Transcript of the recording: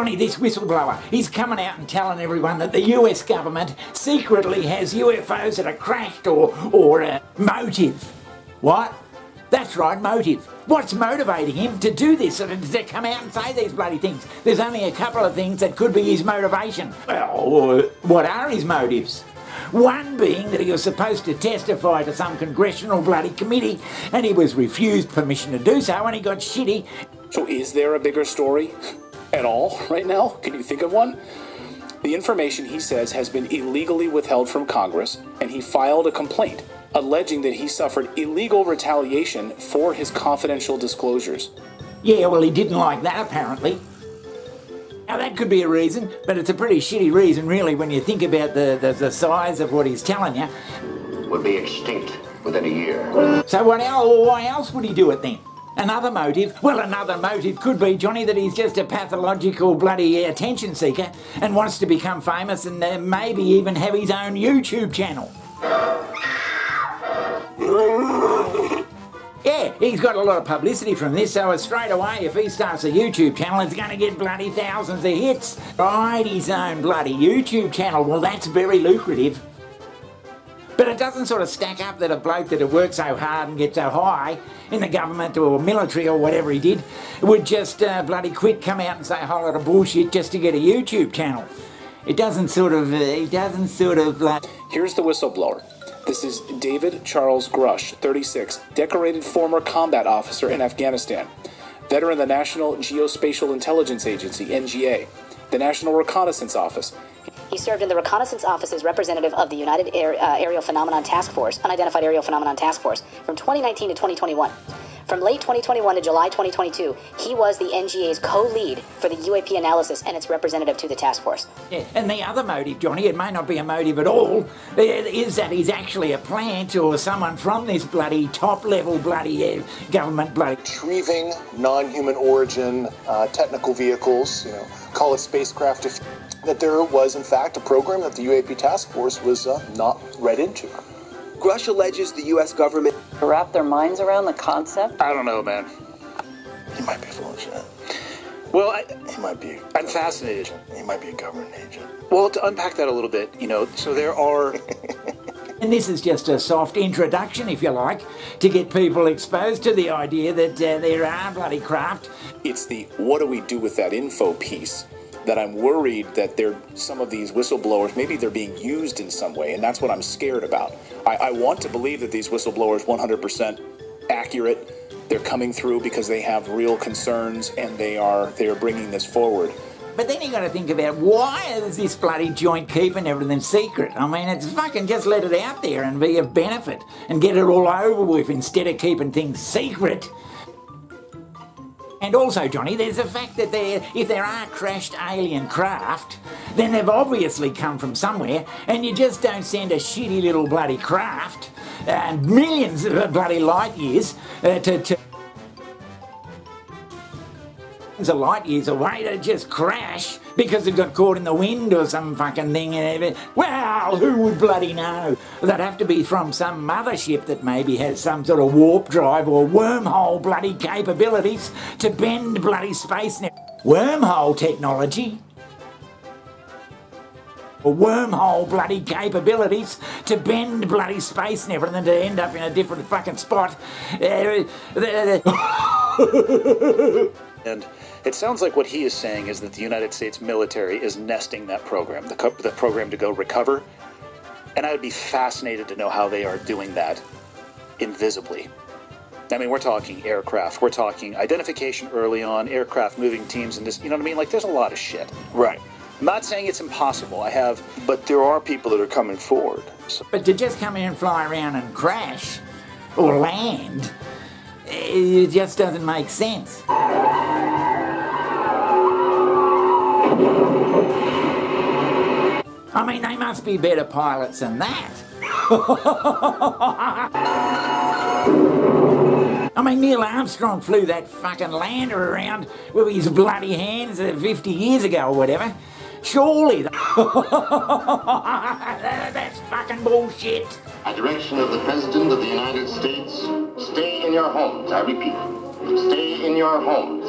Johnny, this whistleblower, he's coming out and telling everyone that the US government secretly has UFOs that are crashed or motive. What? That's right, motive. What's motivating him to do this, to come out and say these bloody things? There's only a couple of things that could be his motivation. Well, what are his motives? One being that he was supposed to testify to some congressional bloody committee and he was refused permission to do so and he got shitty. So is there a bigger story at all right now? Can you think of one? The information, he says, has been illegally withheld from Congress, and he filed a complaint alleging that he suffered illegal retaliation for his confidential disclosures. Yeah, well, he didn't like that, apparently. Now, that could be a reason, but it's a pretty shitty reason, really, when you think about the size of what he's telling you. Would be extinct within a year. So why else would he do it then? Another motive? Well, another motive could be, Johnny, that he's just a pathological bloody attention seeker and wants to become famous and maybe even have his own YouTube channel. Yeah, he's got a lot of publicity from this, so straight away, if he starts a YouTube channel, it's going to get bloody thousands of hits. Right, his own bloody YouTube channel. Well, that's very lucrative. But it doesn't sort of stack up that a bloke that had worked so hard and get so high in the government or military or whatever he did would just bloody quit, come out and say a whole lot of bullshit just to get a YouTube channel. It doesn't sort of like... Here's the whistleblower. This is David Charles Grush, 36, decorated former combat officer in Afghanistan, veteran of the National Geospatial Intelligence Agency, NGA, the National Reconnaissance Office. He served in the Reconnaissance Office as representative of the United Aerial Phenomenon Task Force, Unidentified Aerial Phenomenon Task Force, from 2019 to 2021. From late 2021 to July 2022, he was the NGA's co-lead for the UAP analysis and its representative to the task force. Yeah, and the other motive, Johnny, it may not be a motive at all, is that he's actually a plant or someone from this bloody top-level bloody government bloody... Retrieving non-human origin technical vehicles, call it spacecraft, that there was, in fact, a program that the UAP task force was not read into. Grush alleges the U.S. government to wrap their minds around the concept? I don't know, man. He might be full of shit. Well, he might be. I'm fascinated. He might be a government agent. Well, to unpack that a little bit, so there are... And this is just a soft introduction, if you like, to get people exposed to the idea that there are bloody craft. It's the what do we do with that info piece that I'm worried that some of these whistleblowers, maybe they're being used in some way, and that's what I'm scared about. I want to believe that these whistleblowers 100% accurate. They're coming through because they have real concerns and they are bringing this forward. But then you got to think about why is this bloody joint keeping everything secret? I mean, it's fucking just let it out there and be of benefit and get it all over with instead of keeping things secret. And also, Johnny, there's the fact that if there are crashed alien craft, then they've obviously come from somewhere, and you just don't send a shitty little bloody craft and millions of bloody light years light years away to just crash because it got caught in the wind or some fucking thing. Well, who would bloody know? That'd have to be from some mothership that maybe has some sort of warp drive or wormhole bloody capabilities to bend bloody space. Wormhole technology? Or wormhole bloody capabilities to bend bloody space and everything to end up in a different fucking spot. And it sounds like what he is saying is that the United States military is nesting that program, the program to go recover. And I would be fascinated to know how they are doing that invisibly. I mean, we're talking aircraft, we're talking identification early on, aircraft moving teams, and this, you know what I mean? Like, there's a lot of shit. Right. I'm not saying it's impossible. But there are people that are coming forward. So. But to just come in and fly around and crash or land, it just doesn't make sense. I mean, they must be better pilots than that. I mean, Neil Armstrong flew that fucking lander around with his bloody hands 50 years ago or whatever. Surely. That's fucking bullshit. At direction of the President of the United States, stay in your homes. I repeat, stay in your homes.